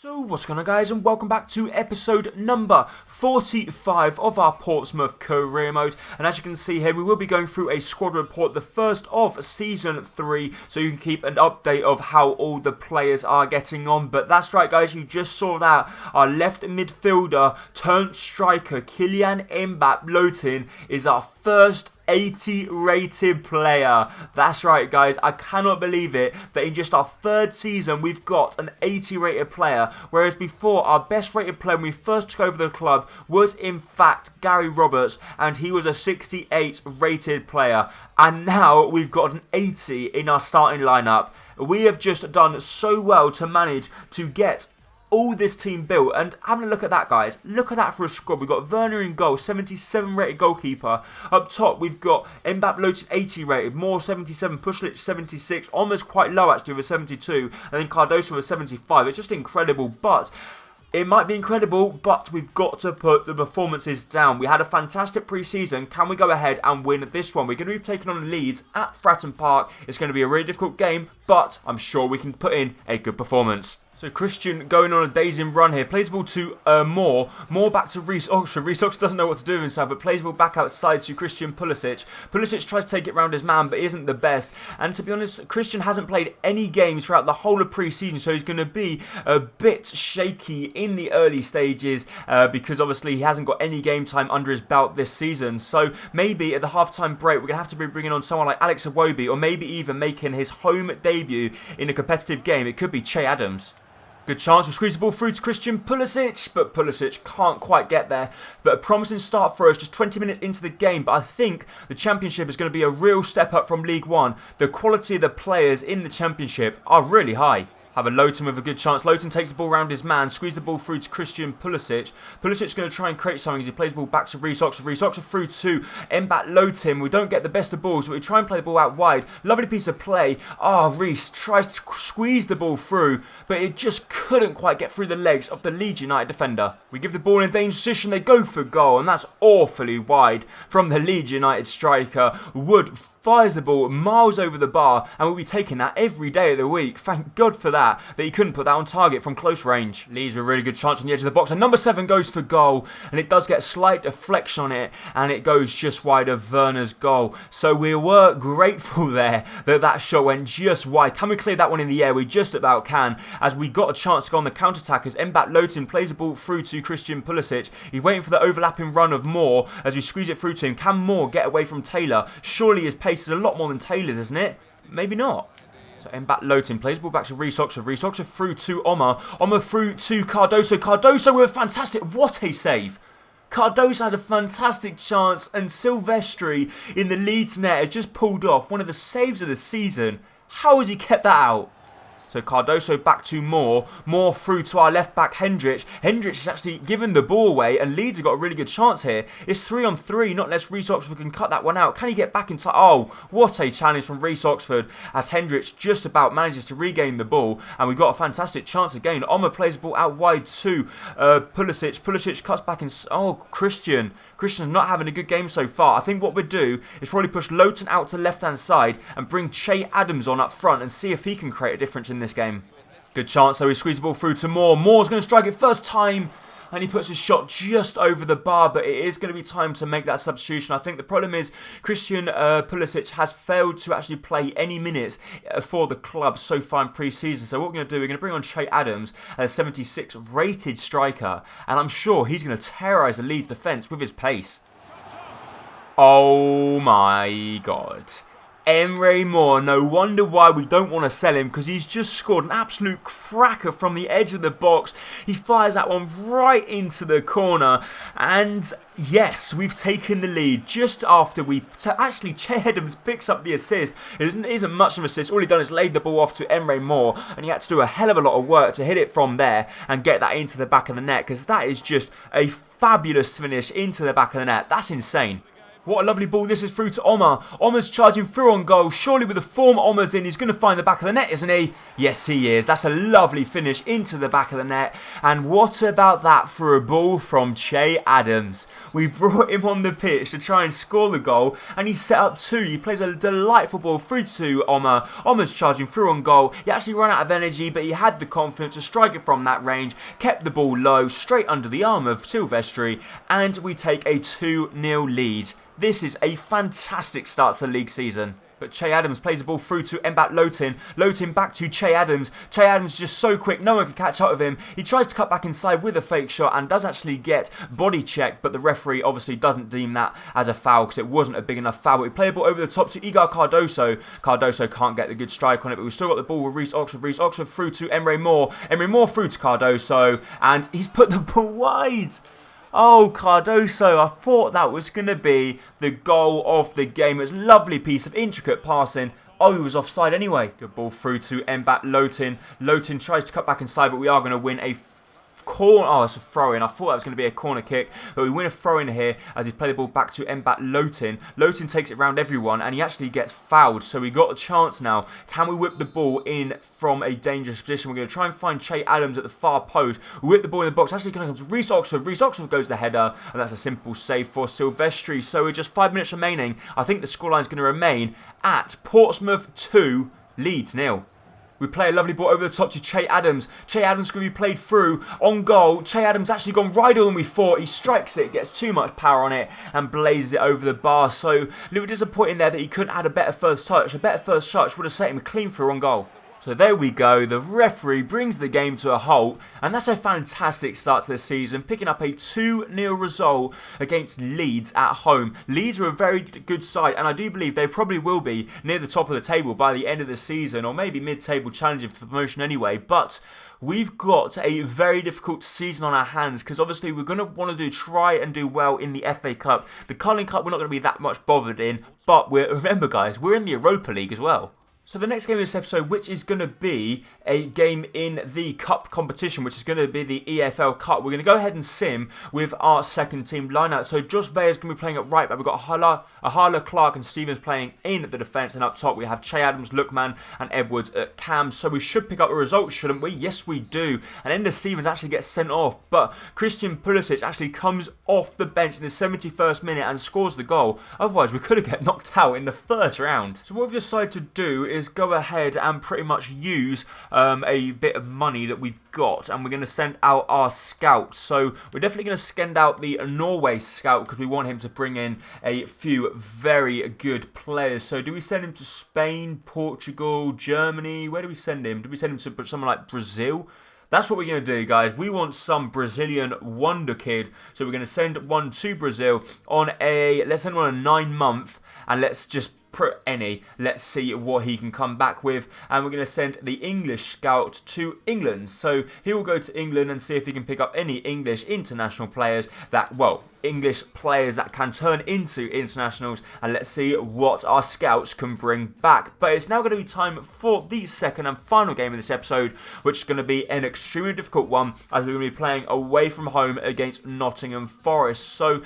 So what's going on, guys, and welcome back to episode number 45 of our Portsmouth career mode. And as you can see here, we will be going through a squad report, the first of season 3, so you can keep an update of how all the players are getting on. But that's right, guys, you just saw that our left midfielder turned striker Kylian Mbappé is our first 80 rated player. That's right, guys, I cannot believe it that in just our third season we've got an 80 rated player, whereas before our best rated player when we first took over the club was in fact Gary Roberts, and he was a 68 rated player, and now we've got an 80 in our starting lineup. We have just done so well to manage to get all this team built, and having a look at that, guys, look at that for a squad. We've got Werner in goal, 77 rated goalkeeper. Up top we've got Mbappé 80 rated, Moore 77, Pushlic 76, almost quite low actually with 72, and then Cardoso with 75. It's just incredible, but it might be incredible, but we've got to put the performances down. We had a fantastic pre-season. Can we go ahead and win this one? We're going to be taking on Leeds at Fratton Park. It's going to be a really difficult game, but I'm sure we can put in a good performance. So Christian going on a dazing run here. Plays the ball to Moore. Moore back to Reece Oxford. Reece Oxford doesn't know what to do with himself, but plays the ball back outside to Christian Pulisic. Pulisic tries to take it round his man, but isn't the best. And to be honest, Christian hasn't played any games throughout the whole of pre-season, so he's going to be a bit shaky in the early stages because obviously he hasn't got any game time under his belt this season. So maybe at the half-time break, we're going to have to be bringing on someone like Alex Iwobi, or maybe even making his home debut in a competitive game. It could be Che Adams. Good chance to squeeze the ball through to Christian Pulisic, but Pulisic can't quite get there. But a promising start for us, just 20 minutes into the game. But I think the Championship is going to be a real step up from League One. The quality of the players in the Championship are really high. Have a Lowton with a good chance. Lowton takes the ball around his man, squeeze the ball through to Christian Pulisic. Pulisic's going to try and create something as he plays the ball back to Reece Oxford. Reece Oxford through to Mbappé. We don't get the best of balls, but we try and play the ball out wide. Lovely piece of play. Reece tries to squeeze the ball through, but it just couldn't quite get through the legs of the Leeds United defender. We give the ball in a dangerous position. They go for goal, and that's awfully wide from the Leeds United striker. Wood fires the ball miles over the bar, and we'll be taking that every day of the week. Thank God for that he couldn't put that on target from close range. Leeds with a really good chance on the edge of the box, and number 7 goes for goal, and it does get a slight deflection on it, and it goes just wide of Werner's goal. So we were grateful there that that shot went just wide. Can we clear that one in the air? We just about can, as we got a chance to go on the counter-attack as Mbappé plays the ball through to Christian Pulisic. He's waiting for the overlapping run of Moore as we squeeze it through to him. Can Moore get away from Taylor? Surely his pace is a lot more than Taylor's, isn't it? Maybe not. So Mbappé plays the ball back to Reece Oxford. Reece Oxford through to Omar. Omar through to Cardoso. Cardoso with a fantastic... What a save! Cardoso had a fantastic chance, and Silvestri in the Leeds net has just pulled off one of the saves of the season. How has he kept that out? So Cardoso back to Moore. Moore through to our left back Hendrick. Hendrick has actually given the ball away, and Leeds have got a really good chance here. It's 3-on-3, not unless Reece Oxford can cut that one out. Can he get back inside? Oh, what a challenge from Reece Oxford, as Hendrick just about manages to regain the ball, and we've got a fantastic chance again. Omar plays the ball out wide to Pulisic. Pulisic cuts back in... Oh, Christian. Christian's not having a good game so far. I think what we'll do is probably push Lowton out to the left-hand side and bring Che Adams on up front and see if he can create a difference in this game. Good chance, though. He squeezes the ball through to Moore. Moore's going to strike it first time, and he puts his shot just over the bar, but it is going to be time to make that substitution. I think the problem is Christian Pulisic has failed to actually play any minutes for the club so far in pre-season. So what we're going to do, we're going to bring on Che Adams, a 76 rated striker, and I'm sure he's going to terrorise the Leeds defence with his pace. Oh my God. Emre Moore, no wonder why we don't want to sell him, because he's just scored an absolute cracker from the edge of the box. He fires that one right into the corner, and yes, we've taken the lead just after actually Che Adams picks up the assist. It isn't much of an assist. All he done is laid the ball off to Emre Moore, and he had to do a hell of a lot of work to hit it from there and get that into the back of the net, because that is just a fabulous finish into the back of the net. That's insane. What a lovely ball this is through to Omar. Omar's charging through on goal. Surely with the form Omar's in, he's going to find the back of the net, isn't he? Yes, he is. That's a lovely finish into the back of the net. And what about that for a ball from Che Adams? We brought him on the pitch to try and score the goal, and he's set up two. He plays a delightful ball through to Omar. Omar's charging through on goal. He actually ran out of energy, but he had the confidence to strike it from that range. Kept the ball low, straight under the arm of Silvestri, and we take a 2-0 lead. This is a fantastic start to the league season. But Che Adams plays the ball through to Mbat Lotin. Lotin back to Che Adams. Che Adams is just so quick, no one can catch up with him. He tries to cut back inside with a fake shot and does actually get body checked, but the referee obviously doesn't deem that as a foul because it wasn't a big enough foul. But we play the ball over the top to Igor Cardoso. Cardoso can't get the good strike on it, but we've still got the ball with Reece Oxford. Reece Oxford through to Emre Moore. Emre Moore through to Cardoso, and he's put the ball wide. Oh, Cardoso, I thought that was going to be the goal of the game. It was a lovely piece of intricate passing. Oh, he was offside anyway. Good ball through to Mbat Lotin. Lotin tries to cut back inside, but we are going to win a corner. Oh, it's a throw-in. I thought that was going to be a corner kick, but we win a throw-in here as he play the ball back to Mbat Lotin. Lotin takes it round everyone, and he actually gets fouled, so we got a chance now. Can we whip the ball in from a dangerous position? We're going to try and find Che Adams at the far post. We whip the ball in the box. Actually going to come to Reece Oxford. Reece Oxford goes the header, and that's a simple save for Silvestri. So with just 5 minutes remaining, I think the scoreline is going to remain at Portsmouth 2, Leeds 0. We play a lovely ball over the top to Che Adams. Che Adams going to be played through on goal. Che Adams actually gone wider than we thought. He strikes it, gets too much power on it, and blazes it over the bar. So a little disappointing there that he couldn't add a better first touch. A better first touch would have set him clean through on goal. So there we go, the referee brings the game to a halt, and that's a fantastic start to the season, picking up a 2-0 result against Leeds at home. Leeds are a very good side, and I do believe they probably will be near the top of the table by the end of the season, or maybe mid-table challenging for the promotion anyway, but we've got a very difficult season on our hands because obviously we're going to want to try and do well in the FA Cup. The Carling Cup we're not going to be that much bothered in, but remember guys, we're in the Europa League as well. So the next game in this episode, which is going to be a game in the Cup competition, which is going to be the EFL Cup. We're going to go ahead and sim with our second team lineup. So Josh Veyer is going to be playing at right back. We've got Ahala, Clark and Stevens playing in the defence. And up top we have Che Adams, Lookman and Edwards at cam. So we should pick up a result, shouldn't we? Yes, we do. And Ender Stevens actually gets sent off. But Christian Pulisic actually comes off the bench in the 71st minute and scores the goal. Otherwise, we could have got knocked out in the first round. So what we've decided to do is go ahead and pretty much use a bit of money that we've got, and we're going to send out our scout. So we're definitely going to send out the Norway scout because we want him to bring in a few very good players. So do we send him to Spain, Portugal, Germany? Where do we send him? Do we send him to someone like Brazil? That's what we're going to do, guys. We want some Brazilian wonder kid. So we're going to send one to Brazil on let's send one on a 9-month, and let's just let's see what he can come back with, and we're going to send the English scout to England. So he will go to England and see if he can pick up any English international players English players that can turn into internationals, and let's see what our scouts can bring back. But it's now going to be time for the second and final game of this episode, which is going to be an extremely difficult one as we're going to be playing away from home against Nottingham Forest. So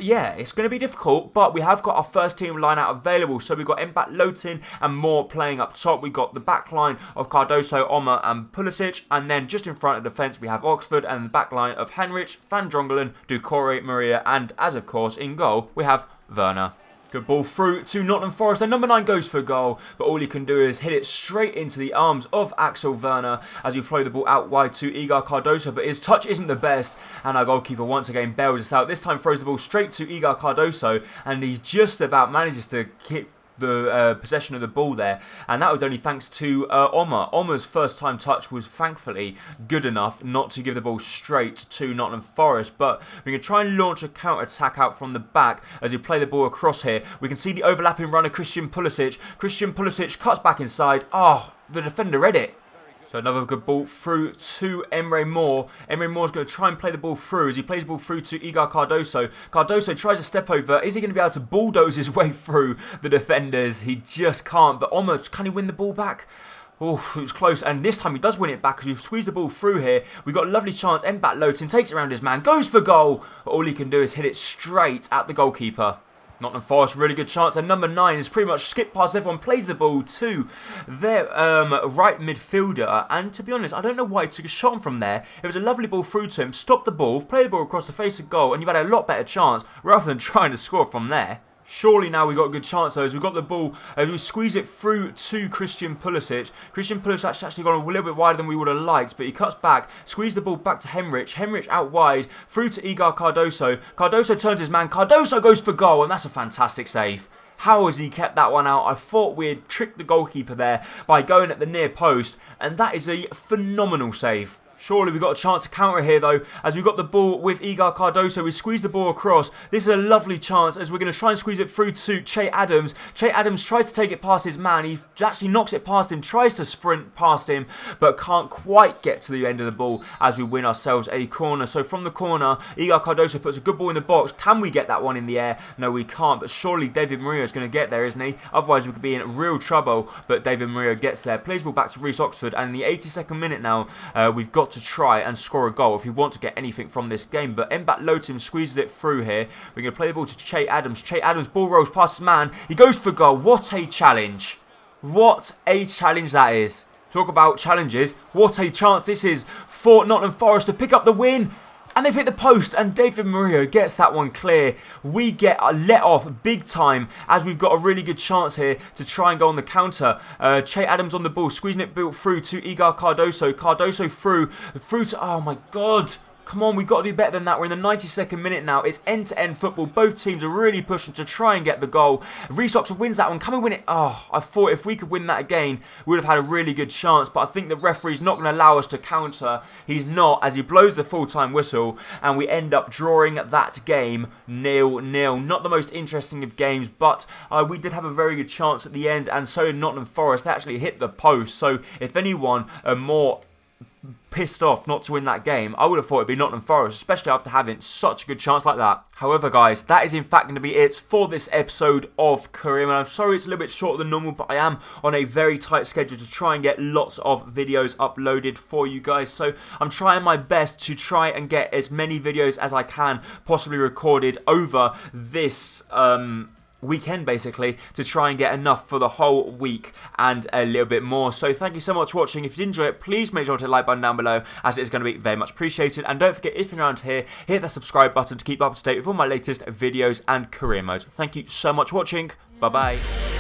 yeah, it's going to be difficult, but we have got our first team line-out available. So we've got Mbat Lotin and Moore playing up top. We've got the back line of Cardoso, Omar and Pulisic. And then just in front of defence, we have Oxford and the back line of Henrich, Van Drongelen, Ducore, Maria. And as of course, in goal, we have Werner. Good ball through to Nottingham Forest, and number 9 goes for a goal, but all he can do is hit it straight into the arms of Axel Werner as we flow the ball out wide to Igor Cardoso, but his touch isn't the best, and our goalkeeper once again bails us out. This time throws the ball straight to Igor Cardoso, and he just about manages to keep the possession of the ball there, and that was only thanks to Omar. Omar's first time touch was thankfully good enough not to give the ball straight to Nottingham Forest, but we're going to try and launch a counter-attack out from the back as we play the ball across here. We can see the overlapping runner Christian Pulisic. Christian Pulisic cuts back inside. Oh, the defender read it. So another good ball through to Emre Moore. Emre Moore's going to try and play the ball through as he plays the ball through to Igor Cardoso. Cardoso tries to step over. Is he going to be able to bulldoze his way through the defenders? He just can't. But Omar, can he win the ball back? Oh, it was close, and this time he does win it back as we've squeezed the ball through here. We've got a lovely chance. Mbappe-Lotin takes it around his man, goes for goal. But all he can do is hit it straight at the goalkeeper. Nottingham Forest, really good chance. And number 9 is pretty much skipped past everyone, plays the ball to their right midfielder. And to be honest, I don't know why he took a shot on from there. It was a lovely ball through to him, stopped the ball, played the ball across the face of goal, and you've had a lot better chance rather than trying to score from there. Surely now we've got a good chance though, as we've got the ball, as we squeeze it through to Christian Pulisic. Christian Pulisic actually gone a little bit wider than we would have liked, but he cuts back, squeezes the ball back to Henrich. Henrich out wide, through to Igor Cardoso. Cardoso turns his man, Cardoso goes for goal, and that's a fantastic save. How has he kept that one out? I thought we had tricked the goalkeeper there by going at the near post, and that is a phenomenal save. Surely we've got a chance to counter here though, as we've got the ball with Igor Cardoso. We squeeze the ball across. This is a lovely chance as we're going to try and squeeze it through to Che Adams. Che Adams tries to take it past his man. He actually knocks it past him, tries to sprint past him, but can't quite get to the end of the ball as we win ourselves a corner. So from the corner, Igor Cardoso puts a good ball in the box. Can we get that one in the air? No, we can't, but surely David Murillo is going to get there, isn't he? Otherwise we could be in real trouble, but David Murillo gets there. Plays the ball back to Reece Oxford, and in the 82nd minute now, we've got to try and score a goal if we want to get anything from this game. But Mbappe-Lotin squeezes it through here. We're going to play the ball to Che Adams. Che Adams, ball rolls past his man. He goes for goal. What a challenge. What a challenge that is. Talk about challenges. What a chance this is for Nottingham Forest to pick up the win. And they've hit the post, and David Murillo gets that one clear. We get let off big time as we've got a really good chance here to try and go on the counter. Che Adams on the ball, squeezing it built through to Igor Cardoso. Cardoso through to, oh my God. Come on, we've got to do better than that. We're in the 92nd minute now. It's end-to-end football. Both teams are really pushing to try and get the goal. Reece Oxford wins that one. Can we win it? Oh, I thought if we could win that again, we would have had a really good chance. But I think the referee's not going to allow us to counter. He's not, as he blows the full-time whistle. And we end up drawing that game 0-0. Not the most interesting of games, but we did have a very good chance at the end. And so did Nottingham Forest. They actually hit the post. So if anyone are more pissed off not to win that game, I would have thought it'd be Nottingham Forest, especially after having such a good chance like that. However guys, that is in fact going to be it for this episode of Career Mode. I'm sorry it's a little bit shorter than normal, but I am on a very tight schedule to try and get lots of videos uploaded for you guys. So I'm trying my best to try and get as many videos as I can possibly recorded over this weekend, basically, to try and get enough for the whole week and a little bit more. So thank you so much for watching. If you did enjoy it, please make sure to hit the like button down below, as it is going to be very much appreciated. And don't forget, if you're around here, hit that subscribe button to keep up to date with all my latest videos and Career Mode. Thank you so much for watching. Bye bye.